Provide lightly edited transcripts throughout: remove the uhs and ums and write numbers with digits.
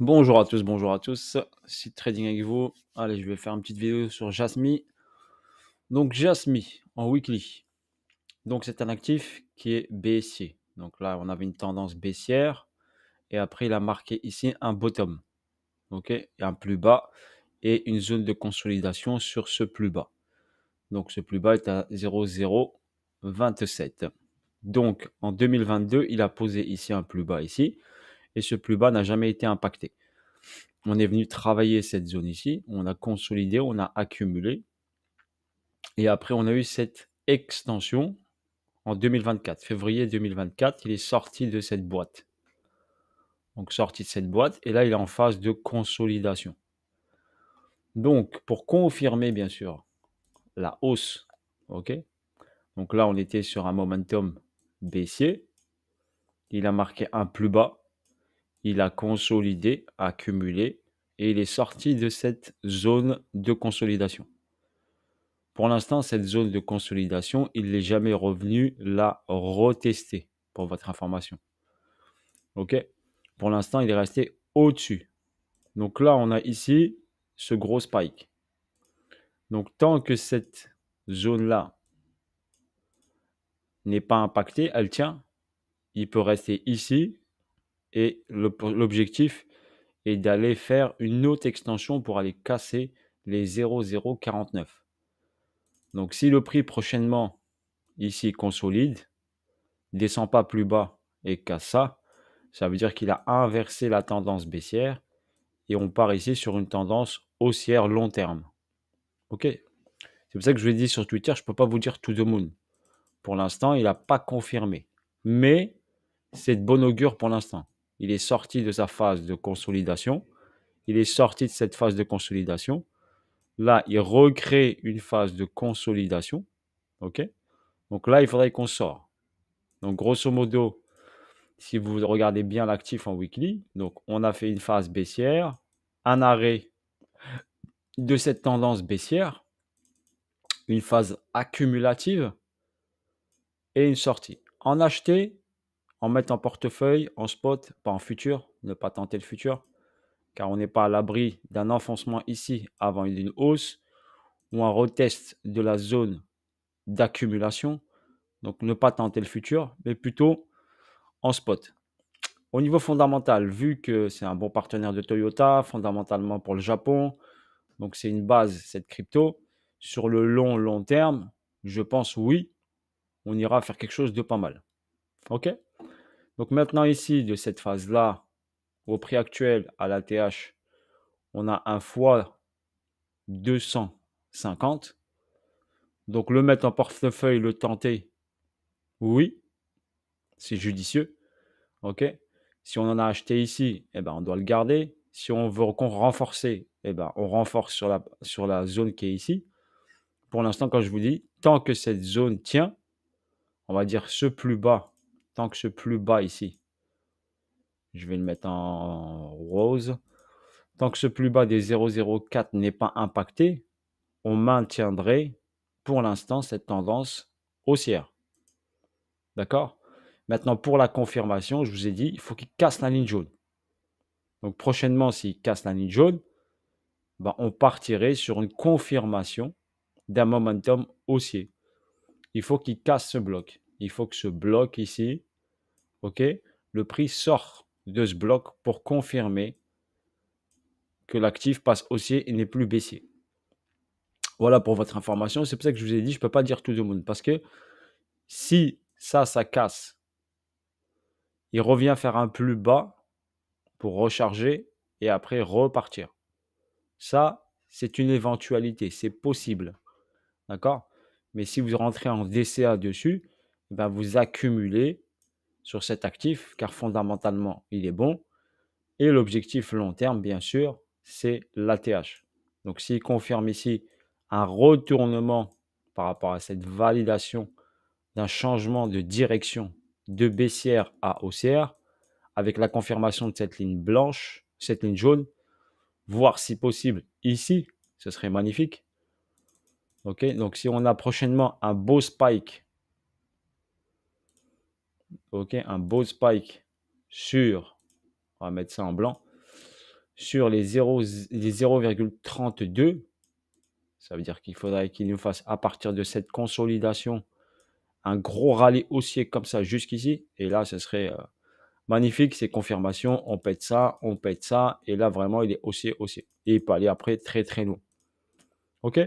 Bonjour à tous. Site trading avec vous. Allez, je vais faire une petite vidéo sur Jasmy. Donc Jasmy en weekly. Donc c'est un actif qui est baissier. Donc là, on avait une tendance baissière et après il a marqué ici un bottom. OK, et un plus bas et une zone de consolidation sur ce plus bas. Donc ce plus bas est à 0,027. Donc en 2022, il a posé ici un plus bas ici et ce plus bas n'a jamais été impacté. On est venu travailler cette zone ici, on a consolidé, on a accumulé. Et après, on a eu cette extension en 2024. Février 2024, il est sorti de cette boîte. Donc, sorti de cette boîte. Et là, il est en phase de consolidation. Donc, pour confirmer, bien sûr, la hausse, OK. Donc là, on était sur un momentum baissier. Il a marqué un plus bas. Il a consolidé, accumulé. Et il est sorti de cette zone de consolidation. Pour l'instant, cette zone de consolidation, il n'est jamais revenu la retester, pour votre information. OK? Pour l'instant, il est resté au-dessus. Donc là, on a ici ce gros spike. Donc tant que cette zone-là n'est pas impactée, elle tient. Il peut rester ici et l'objectif est d'aller faire une autre extension pour aller casser les 0,049. Donc si le prix prochainement ici consolide, descend pas plus bas et casse ça, ça veut dire qu'il a inversé la tendance baissière et on part ici sur une tendance haussière long terme. Ok. C'est pour ça que je vous ai dit sur Twitter, je ne peux pas vous dire to the moon. Pour l'instant, il n'a pas confirmé. Mais c'est de bon augure pour l'instant. Il est sorti de sa phase de consolidation. Il est sorti de cette phase de consolidation. Là, il recrée une phase de consolidation. Ok. Donc là, il faudrait qu'on sorte. Donc grosso modo, si vous regardez bien l'actif en weekly, donc on a fait une phase baissière, un arrêt de cette tendance baissière, une phase accumulative et une sortie. En acheter, en mettre en portefeuille, en spot, pas en futur, ne pas tenter le futur, car on n'est pas à l'abri d'un enfoncement ici avant une hausse ou un retest de la zone d'accumulation. Donc ne pas tenter le futur, mais plutôt en spot. Au niveau fondamental, vu que c'est un bon partenaire de Toyota, fondamentalement pour le Japon, donc c'est une base, cette crypto, sur le long terme, je pense oui, on ira faire quelque chose de pas mal. OK? Donc maintenant ici, de cette phase-là, au prix actuel, à l'ATH, on a un fois 250. Donc le mettre en portefeuille, le tenter, oui, c'est judicieux. OK? Si on en a acheté ici, eh ben, on doit le garder. Si on veut renforcer, eh ben, on renforce sur la zone qui est ici. Pour l'instant, quand je vous dis, tant que cette zone tient, on va dire ce plus bas, tant que ce plus bas ici, je vais le mettre en rose, tant que ce plus bas des 0,04 n'est pas impacté, on maintiendrait pour l'instant cette tendance haussière. D'accord? Maintenant, pour la confirmation, je vous ai dit, il faut qu'il casse la ligne jaune. Donc prochainement, s'il casse la ligne jaune, ben, on partirait sur une confirmation d'un momentum haussier. Il faut qu'il casse ce bloc. Il faut que ce bloc ici, ok, le prix sort de ce bloc pour confirmer que l'actif passe haussier et n'est plus baissier. Voilà pour votre information. C'est pour ça que je vous ai dit, je ne peux pas dire tout le monde. Parce que si ça casse, il revient faire un plus bas pour recharger et après repartir. Ça, c'est une éventualité. C'est possible. D'accord? Mais si vous rentrez en DCA dessus, ben vous accumulez sur cet actif car fondamentalement, il est bon. Et l'objectif long terme, bien sûr, c'est l'ATH. Donc, s'il confirme ici un retournement par rapport à cette validation d'un changement de direction de baissière à haussière, avec la confirmation de cette ligne blanche, cette ligne jaune, voire si possible ici, ce serait magnifique. Ok, donc si on a prochainement un beau spike, ok, un beau spike sur, on va mettre ça en blanc, sur les 0,32. Ça veut dire qu'il faudrait qu'il nous fasse à partir de cette consolidation un gros rallye haussier comme ça jusqu'ici. Et là, ce serait magnifique, c'est confirmation. On pète ça, on pète ça. Et là, vraiment, il est haussier, haussier. Et il peut aller après très, très loin. OK?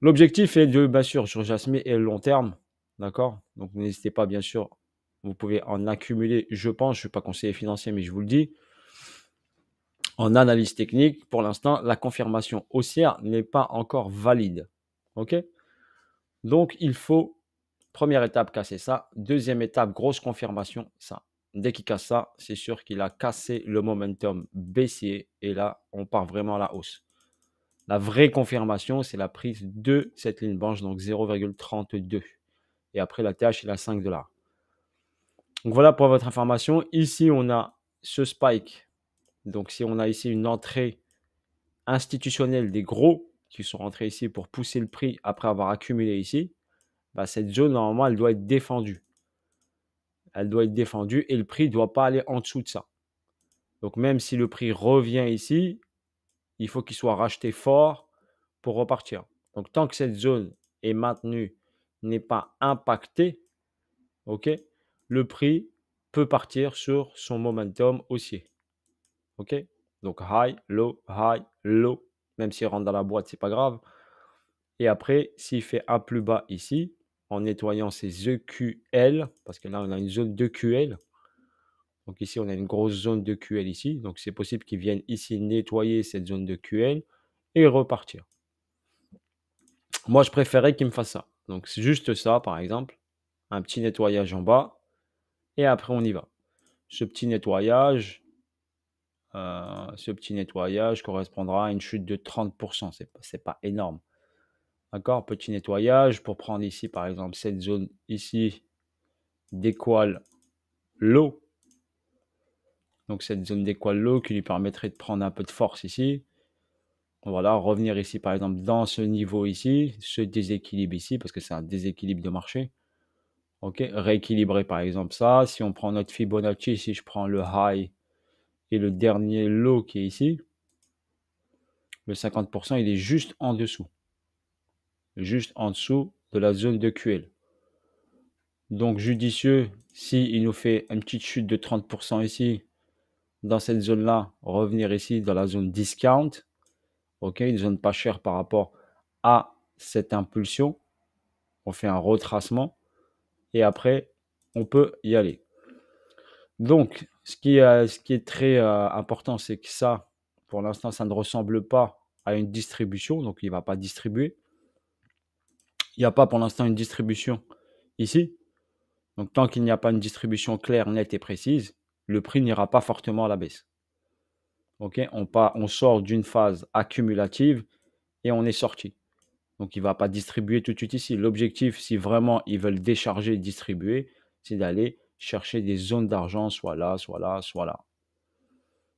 L'objectif est de, bien sûr, sur Jasmine et le long terme. D'accord? Donc, n'hésitez pas, bien sûr. Vous pouvez en accumuler, je pense. Je ne suis pas conseiller financier, mais je vous le dis. En analyse technique, pour l'instant, la confirmation haussière n'est pas encore valide. OK? Donc, il faut, première étape, casser ça. Deuxième étape, grosse confirmation, ça. Dès qu'il casse ça, c'est sûr qu'il a cassé le momentum baissier. Et là, on part vraiment à la hausse. La vraie confirmation, c'est la prise de cette ligne blanche, donc 0,32. Et après, la TH, il a 5 $. Donc, voilà pour votre information. Ici, on a ce spike. Donc, si on a ici une entrée institutionnelle des gros qui sont rentrés ici pour pousser le prix après avoir accumulé ici, bah, cette zone, normalement, elle doit être défendue. Elle doit être défendue et le prix ne doit pas aller en dessous de ça. Donc, même si le prix revient ici, il faut qu'il soit racheté fort pour repartir. Donc, tant que cette zone est maintenue, n'est pas impactée, ok, le prix peut partir sur son momentum haussier. Ok, donc high, low, même s'il rentre dans la boîte, c'est pas grave. Et après, s'il fait un plus bas ici, en nettoyant ses EQL, parce que là, on a une zone d'EQL. Donc ici, on a une grosse zone d'EQL ici. Donc, c'est possible qu'il vienne ici nettoyer cette zone d'EQL et repartir. Moi, je préférais qu'il me fasse ça. Donc, c'est juste ça, par exemple. Un petit nettoyage en bas. Et après, on y va. Ce petit nettoyage correspondra à une chute de 30%. C'est pas énorme. D'accord, petit nettoyage pour prendre ici, par exemple, cette zone ici d'équal low. Donc, cette zone d'équal low qui lui permettrait de prendre un peu de force ici. Voilà, revenir ici, par exemple, dans ce niveau ici, ce déséquilibre ici, parce que c'est un déséquilibre de marché. OK, rééquilibrer, par exemple, ça. Si on prend notre Fibonacci, si je prends le high et le dernier low qui est ici, le 50%, il est juste en dessous. Juste en dessous de la zone de QL. Donc, judicieux, s'il nous fait une petite chute de 30% ici, dans cette zone-là, revenir ici dans la zone discount. OK, une zone pas chère par rapport à cette impulsion. On fait un retracement et après, on peut y aller. Donc, ce qui est très important, c'est que ça, pour l'instant, ça ne ressemble pas à une distribution. Donc, il ne va pas distribuer. Il n'y a pas pour l'instant une distribution ici. Donc, tant qu'il n'y a pas une distribution claire, nette et précise, le prix n'ira pas fortement à la baisse. Okay, on sort d'une phase accumulative et on est sorti. Donc, il ne va pas distribuer tout de suite ici. L'objectif, si vraiment ils veulent décharger et distribuer, c'est d'aller chercher des zones d'argent, soit là, soit là, soit là.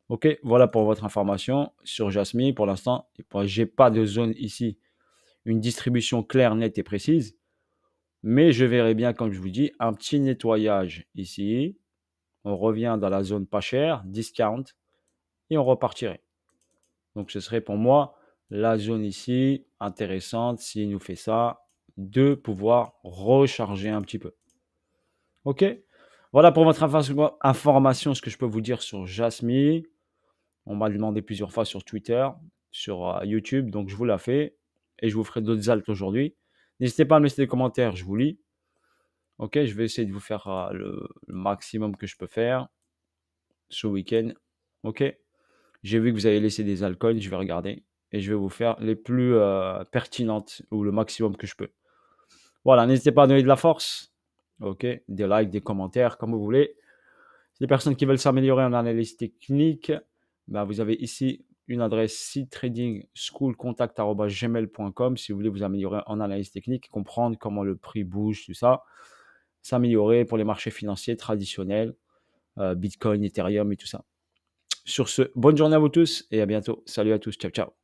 Ok, voilà pour votre information sur Jasmine. Pour l'instant, je n'ai pas de zone ici, une distribution claire, nette et précise. Mais je verrai bien, comme je vous dis, un petit nettoyage ici. On revient dans la zone pas chère, discount, et on repartirait. Donc, ce serait pour moi la zone ici intéressante, s'il nous fait ça, de pouvoir recharger un petit peu. Ok, voilà pour votre information, ce que je peux vous dire sur Jasmine. On m'a demandé plusieurs fois sur Twitter, sur YouTube, donc je vous la fais et je vous ferai d'autres altes aujourd'hui. N'hésitez pas à me laisser des commentaires, je vous lis. Ok, je vais essayer de vous faire le maximum que je peux faire ce week-end. Ok, j'ai vu que vous avez laissé des altcoins, je vais regarder et je vais vous faire les plus pertinentes ou le maximum que je peux. Voilà, n'hésitez pas à donner de la force. Ok, des likes, des commentaires, comme vous voulez. Les personnes qui veulent s'améliorer en analyse technique, ben vous avez ici une adresse site trading schoolcontact@gmail.com si vous voulez vous améliorer en analyse technique, comprendre comment le prix bouge, tout ça, s'améliorer pour les marchés financiers traditionnels, Bitcoin, Ethereum et tout ça. Sur ce, bonne journée à vous tous et à bientôt. Salut à tous, ciao ciao.